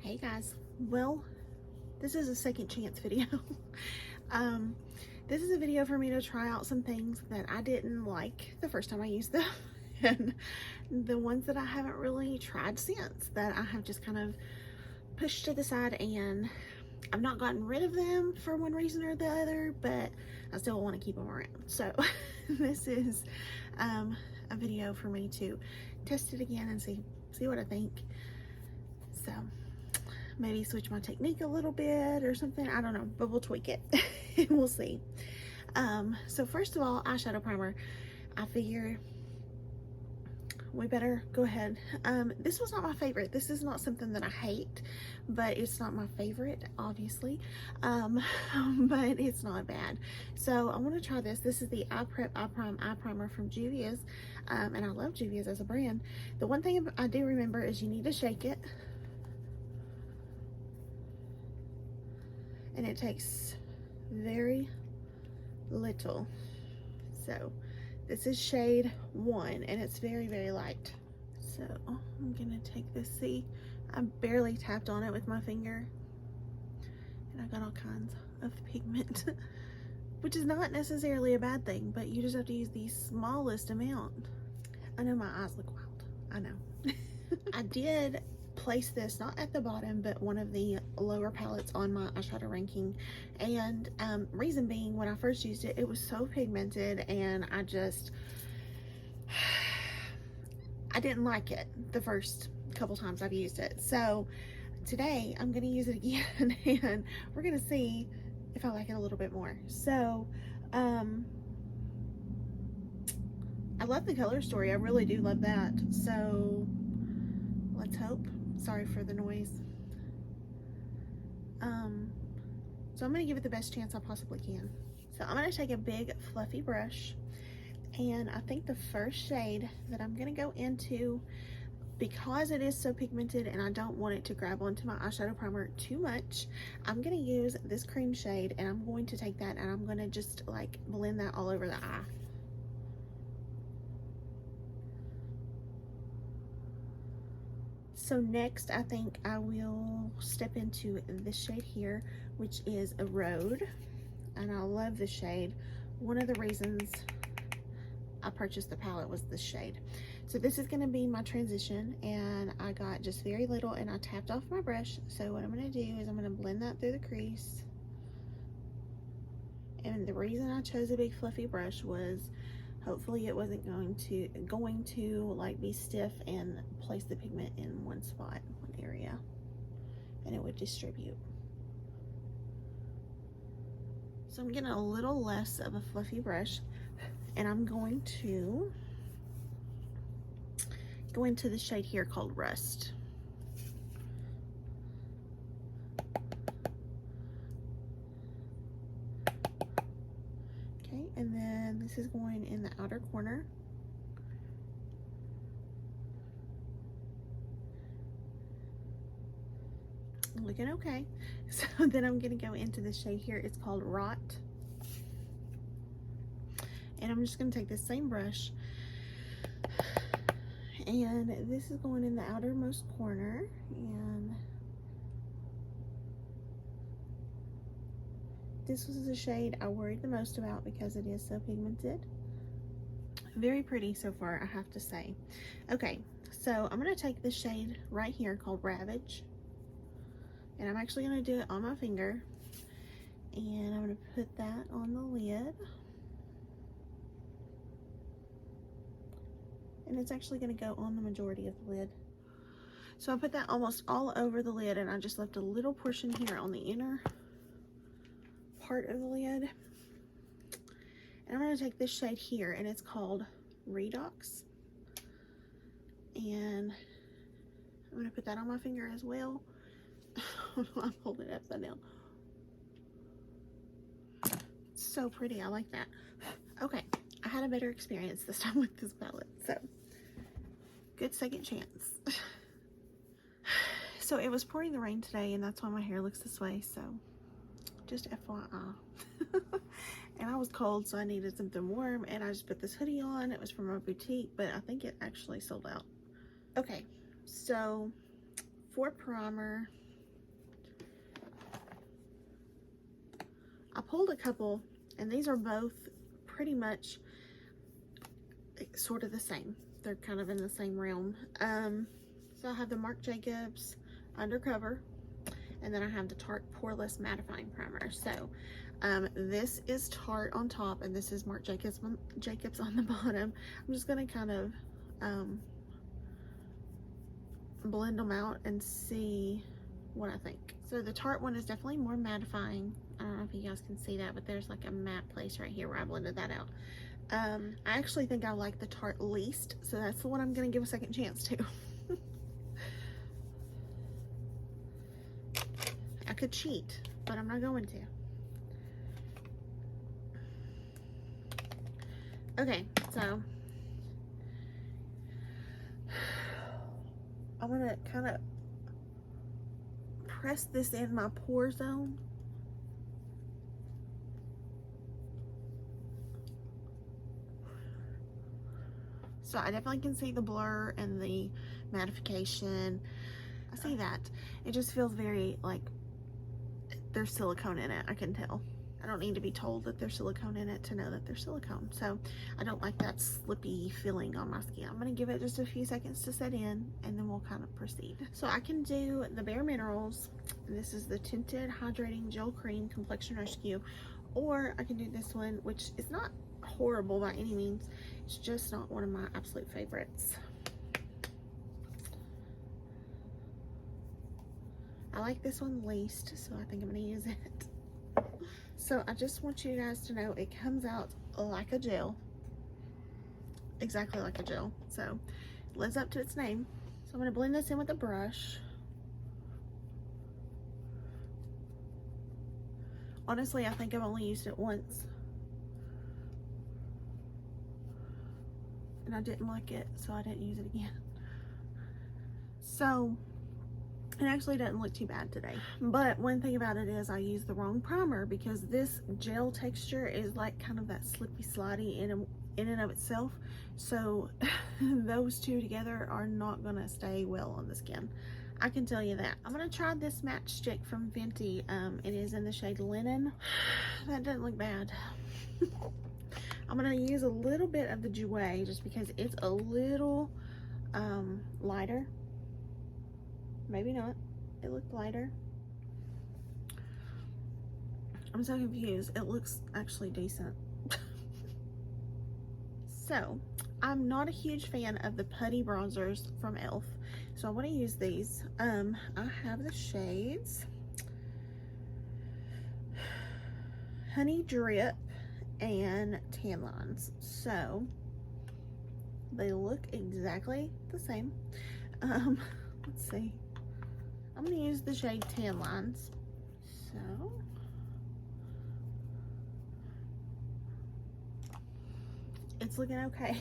Hey guys, well, this is a second chance video. This is a video for me to try out some things that I didn't like the first time I used them and the ones that I haven't really tried since, that I have just kind of pushed to the side, and I've not gotten rid of them for one reason or the other, but I still want to keep them around. So this is a video for me to test it again and see what I think. So maybe switch my technique a little bit or something, I don't know, but we'll tweak it. We'll see. So first of all, eyeshadow primer. I figure we better go ahead. This was not my favorite. This is not something that I hate, but it's not my favorite, obviously. But it's not bad. So I want to try this. This is the Eye Primer from Juvia's, and I love Juvia's as a brand. The one thing I do remember is you need to shake it, and it takes very little. So this is shade 1, and it's very, very light. So I'm gonna take this. See, I barely tapped on it with my finger, and I got all kinds of pigment, which is not necessarily a bad thing, but you just have to use the smallest amount. I know my eyes look wild, I know. I did place this not at the bottom, but one of the lower palettes on my eyeshadow ranking, and reason being, when I first used it, it was so pigmented, and I didn't like it the first couple times I've used it. So today I'm gonna use it again and we're gonna see if I like it a little bit more. So I love the color story, I really do love that. So let's hope. Sorry for the noise. So I'm gonna give it the best chance I possibly can. So I'm gonna take a big fluffy brush, and I think the first shade that I'm gonna go into, because it is so pigmented and I don't want it to grab onto my eyeshadow primer too much, I'm gonna use this cream shade, and I'm going to take that and I'm gonna just like blend that all over the eye. So next, I think I will step into this shade here, which is a Road, and I love this shade. One of the reasons I purchased the palette was this shade. So this is going to be my transition, and I got just very little, and I tapped off my brush. So what I'm going to do is I'm going to blend that through the crease. And the reason I chose a big fluffy brush was hopefully it wasn't going to like be stiff and place the pigment in one spot, one area, and it would distribute. So I'm getting a little less of a fluffy brush, and I'm going to go into the shade here called Rust. Okay, and then this is going in the outer corner. Looking okay. So then I'm gonna go into the shade here. It's called Rot. And I'm just gonna take this same brush, and this is going in the outermost corner, and this was the shade I worried the most about because it is so pigmented. Very pretty so far, I have to say. Okay, so I'm gonna take this shade right here called Ravage, and I'm actually gonna do it on my finger, and I'm gonna put that on the lid. And it's actually going to go on the majority of the lid. So I put that almost all over the lid, and I just left a little portion here on the inner part of the lid. And I'm going to take this shade here, and it's called Redox. And I'm going to put that on my finger as well. I'm holding it upside down. It's so pretty, I like that. Okay, I had a better experience this time with this palette, so good second chance. So it was pouring the rain today, and that's why my hair looks this way, so just FYI. And I was cold, so I needed something warm, and I just put this hoodie on. It was from a boutique, but I think it actually sold out. Okay, so for primer, pulled a couple, and these are both pretty much sort of the same. They're kind of in the same realm. So I have the Marc Jacobs Undercover, and then I have the Tarte Poreless Mattifying Primer. So this is Tarte on top, and this is Marc Jacobs on the bottom. I'm just going to kind of blend them out and see what I think. So the Tarte one is definitely more mattifying. I don't know if you guys can see that, but there's like a matte place right here where I blended that out. I actually think I like the Tarte least, so that's the one I'm going to give a second chance to. I could cheat, but I'm not going to. Okay, so I'm going to kind of press this in my pore zone. So I definitely can see the blur and the mattification. I see that. It just feels very like there's silicone in it. I can tell. I don't need to be told that there's silicone in it to know that there's silicone. So I don't like that slippy feeling on my skin. I'm going to give it just a few seconds to set in, and then we'll kind of proceed. So I can do the Bare Minerals. This is the Tinted Hydrating Gel Cream Complexion Rescue. Or I can do this one, which is not horrible by any means. It's just not one of my absolute favorites. I like this one least, so I think I'm going to use it. So I just want you guys to know it comes out like a gel. Exactly like a gel. So it lives up to its name. So I'm going to blend this in with a brush. Honestly, I think I've only used it once. And I didn't like it, so I didn't use it again. So it actually doesn't look too bad today. But one thing about it is I used the wrong primer, because this gel texture is like kind of that slippy slidey in and of itself. So those two together are not gonna stay well on the skin. I can tell you that. I'm gonna try this matte stick from Fenty. It is in the shade Linen. That doesn't look bad. I'm gonna use a little bit of the Jouer just because it's a little lighter. Maybe not. It looked lighter. I'm so confused. It looks actually decent. So, I'm not a huge fan of the putty bronzers from e.l.f. So I want to use these. I have the shades Honey Drip and Tan Lines. So they look exactly the same. Let's see. I'm going to use the shade Tan Lines. So it's looking okay.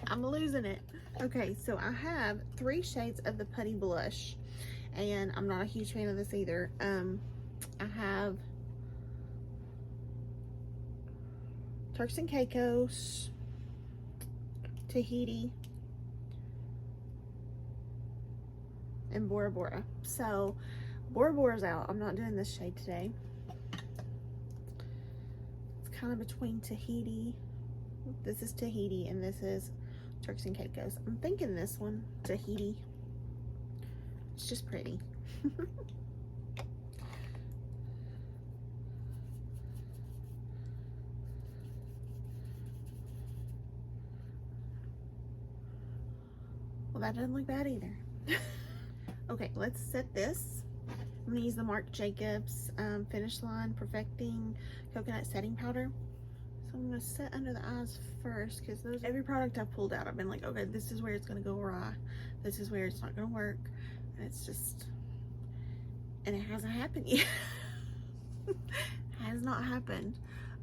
I'm losing it. Okay, so I have 3 shades of the Putty Blush, and I'm not a huge fan of this either. I have Turks and Caicos, Tahiti, and Bora Bora. So Bora Bora's out. I'm not doing this shade today. It's kind of between Tahiti. This is Tahiti and this is Turks and Caicos. I'm thinking this one, Tahiti. It's just pretty. Well, that doesn't look bad either. Okay, let's set this. I'm gonna use the Marc Jacobs Finish Line Perfecting Coconut Setting Powder. So I'm gonna set under the eyes first, because every product I've pulled out, I've been like, okay, this is where it's gonna go awry. This is where it's not gonna work. And it's just, and it hasn't happened yet. Has not happened.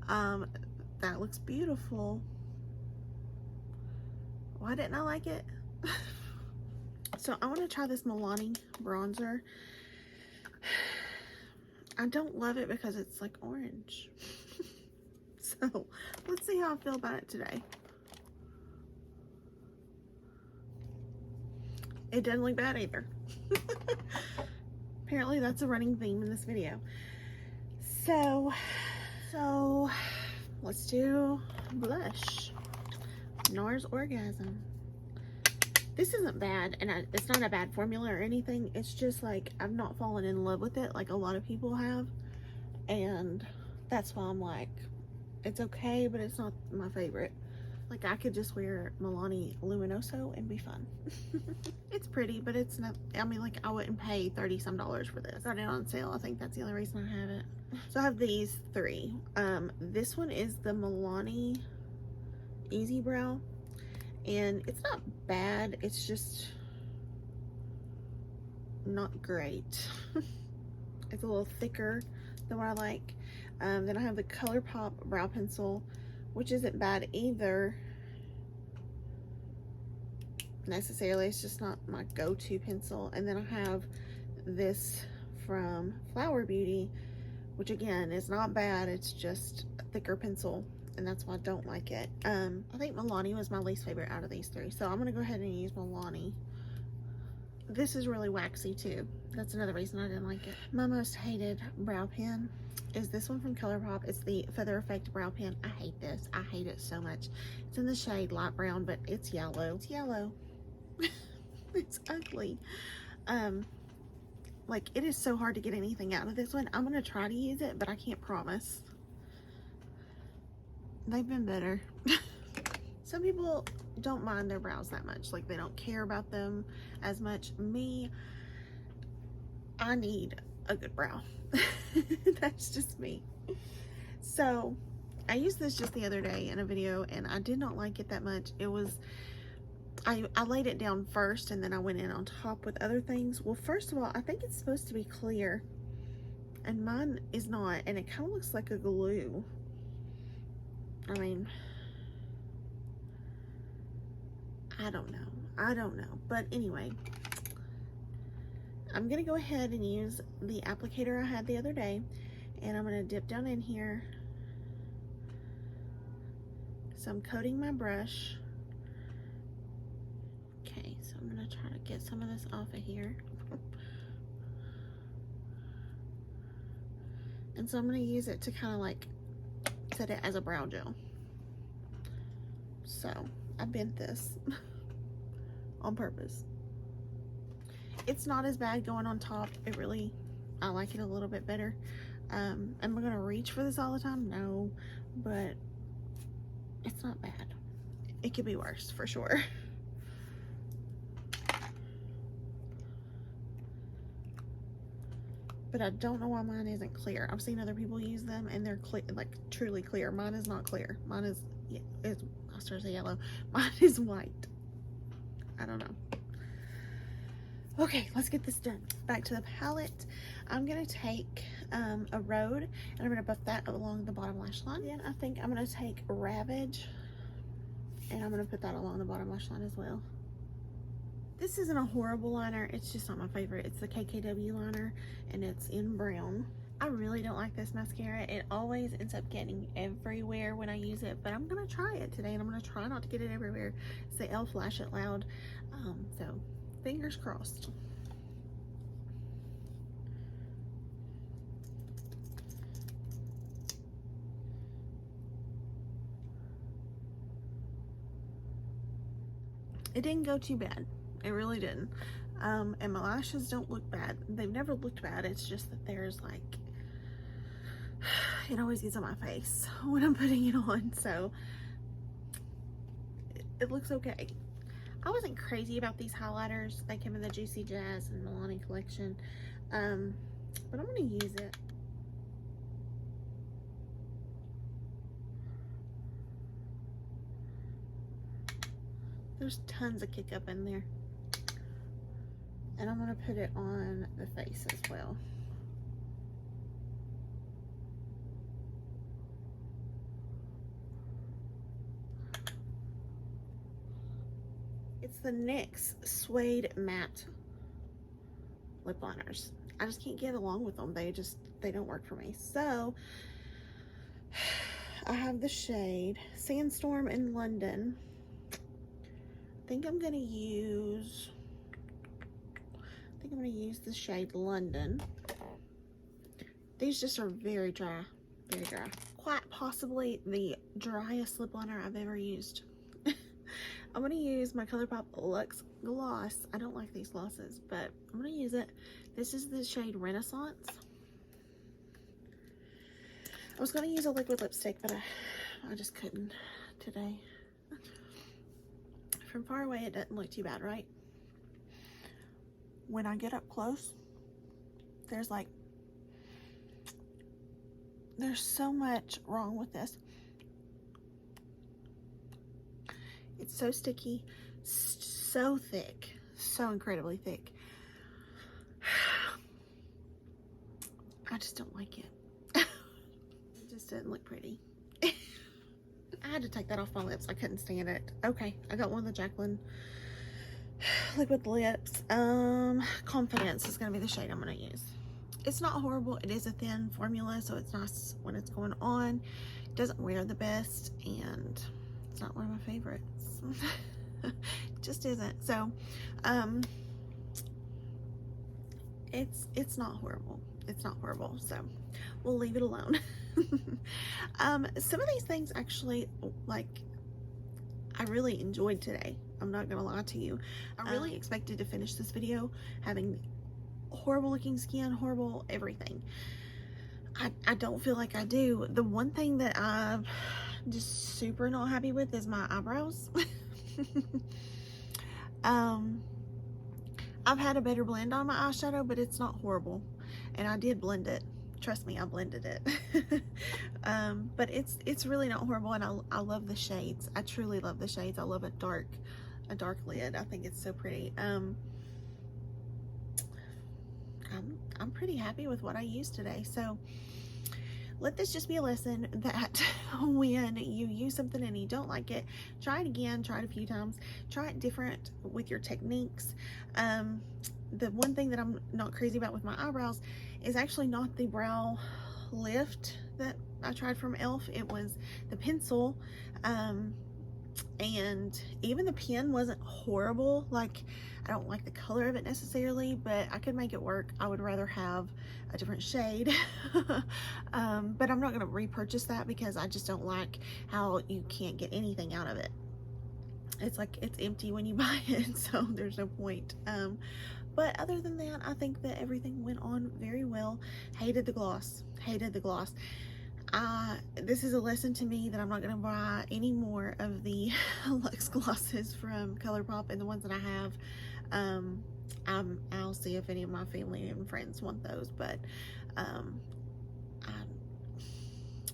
That looks beautiful. Why didn't I like it? So I want to try this Milani bronzer. I don't love it because it's like orange. So let's see how I feel about it today. It doesn't look bad either. Apparently that's a running theme in this video. So let's do blush. Nars Orgasm. This isn't bad, and it's not a bad formula or anything. It's just like I've not fallen in love with it like a lot of people have, and that's why I'm like, it's okay, but it's not my favorite. Like, I could just wear Milani Luminoso and be fun. It's pretty, but it's not, I mean, like, I wouldn't pay 30 some dollars for this. I got it on sale. I think that's the only reason I have it. So I have these three. This one is the Milani Easy Brow, and it's not bad. It's just not great. It's a little thicker than what I like. Then I have the ColourPop brow pencil, which isn't bad either necessarily. It's just not my go-to pencil. And then I have this from Flower Beauty, which again is not bad. It's just a thicker pencil, and that's why I don't like it. I think Milani was my least favorite out of these three, so I'm gonna go ahead and use Milani. This is really waxy too. That's another reason I didn't like it. My most hated brow pen is this one from ColourPop. It's the Feather Effect brow pen. I hate this. I hate it so much. It's in the shade light brown, but it's yellow. It's yellow. It's ugly. Like, it is so hard to get anything out of this one. I'm gonna try to use it, but I can't promise. They've been better. Some people don't mind their brows that much. Like, they don't care about them as much. Me, I need a good brow. That's just me. So I used this just the other day in a video, and I did not like it that much. It was, I laid it down first, and then I went in on top with other things. Well, first of all, I think it's supposed to be clear, and mine is not, and it kind of looks like a glue. I mean, I don't know, but anyway, I'm gonna go ahead and use the applicator I had the other day, and I'm gonna dip down in here. So I'm coating my brush. Okay, so I'm gonna try to get some of this off of here. And so I'm gonna use it to kind of like set it as a brow gel. So I bent this on purpose. It's not as bad going on top. It really, I like it a little bit better. Am I gonna reach for this all the time? No, but it's not bad. It could be worse for sure. But I don't know why mine isn't clear. I've seen other people use them and they're clear, like truly clear. Mine is not clear. Mine is, I started to say yellow. Mine is white. I don't know. Okay, let's get this done. Back to the palette. I'm gonna take a Rode, and I'm gonna buff that along the bottom lash line. Then I think I'm gonna take Ravage, and I'm gonna put that along the bottom lash line as well. This isn't a horrible liner. It's just not my favorite. It's the KKW liner, and it's in brown. I really don't like this mascara. It always ends up getting everywhere when I use it, but I'm gonna try it today, and I'm gonna try not to get it everywhere. It's the e.l.f. Lash It Loud. So fingers crossed. It didn't go too bad. It really didn't. And my lashes don't look bad. They've never looked bad. It's just that there's like, it always gets on my face when I'm putting it on. So it looks okay. I wasn't crazy about these highlighters. They came in the Juicy Jazz and Milani collection. But I'm gonna use it. There's tons of kick up in there. And I'm gonna put it on the face as well. It's the NYX Suede Matte Lip Liners. I just can't get along with them. They don't work for me. So I have the shade Sandstorm in London. I think I'm gonna use the shade London. These just are very dry, very dry. Quite possibly the driest lip liner I've ever used. I'm going to use my ColourPop Luxe Gloss. I don't like these glosses, but I'm going to use it. This is the shade Renaissance. I was going to use a liquid lipstick, but I just couldn't today. From far away, it doesn't look too bad, right? When I get up close, there's so much wrong with this. It's so sticky, so thick, so incredibly thick. I just don't like it. It just doesn't look pretty. I had to take that off my lips. I couldn't stand it. Okay, I got one of the Jaclyn liquid lips. Confidence is going to be the shade I'm going to use. It's not horrible. It is a thin formula, so it's nice when it's going on. It doesn't wear the best, and it's not one of my favorites. It just isn't. So, it's not horrible. It's not horrible. So, we'll leave it alone. Some of these things actually, like, I really enjoyed today. I'm not gonna lie to you. I really expected to finish this video having horrible looking skin, horrible everything. I don't feel like I do. The one thing that I'm just super not happy with is my eyebrows. I've had a better blend on my eyeshadow, but it's not horrible, and I did blend it. Trust me, I blended it. But it's really not horrible, and I love the shades. I truly love the shades. I love a dark lid. I think it's so pretty. I'm pretty happy with what I used today. So let this just be a lesson that when you use something and you don't like it, try it again, try it a few times, try it different with your techniques. The one thing that I'm not crazy about with my eyebrows is actually not the brow lift that I tried from e.l.f. It was the pencil, and even the pen wasn't horrible. Like, I don't like the color of it necessarily, but I could make it work. I would rather have a different shade. But I'm not going to repurchase that because I just don't like how you can't get anything out of it. It's like it's empty when you buy it, so there's no point. But other than that, I think that everything went on very well. Hated the gloss. Hated the gloss. This is a lesson to me that I'm not going to buy any more of the Luxe glosses from ColourPop, and the ones that I have, I'll see if any of my family and friends want those, but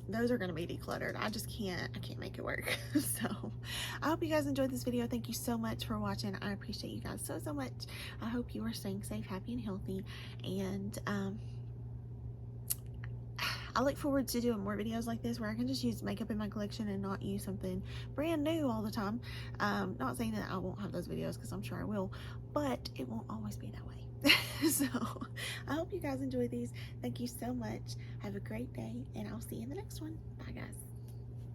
those are going to be decluttered. I can't make it work. So I hope you guys enjoyed this video. Thank you so much for watching. I appreciate you guys so much. I hope you are staying safe, happy, and healthy, and I look forward to doing more videos like this where I can just use makeup in my collection and not use something brand new all the time. Not saying that I won't have those videos, because I'm sure I will, but it won't always be that way. So I hope you guys enjoy these. Thank you so much. Have a great day, and I'll see you in the next one. Bye, guys.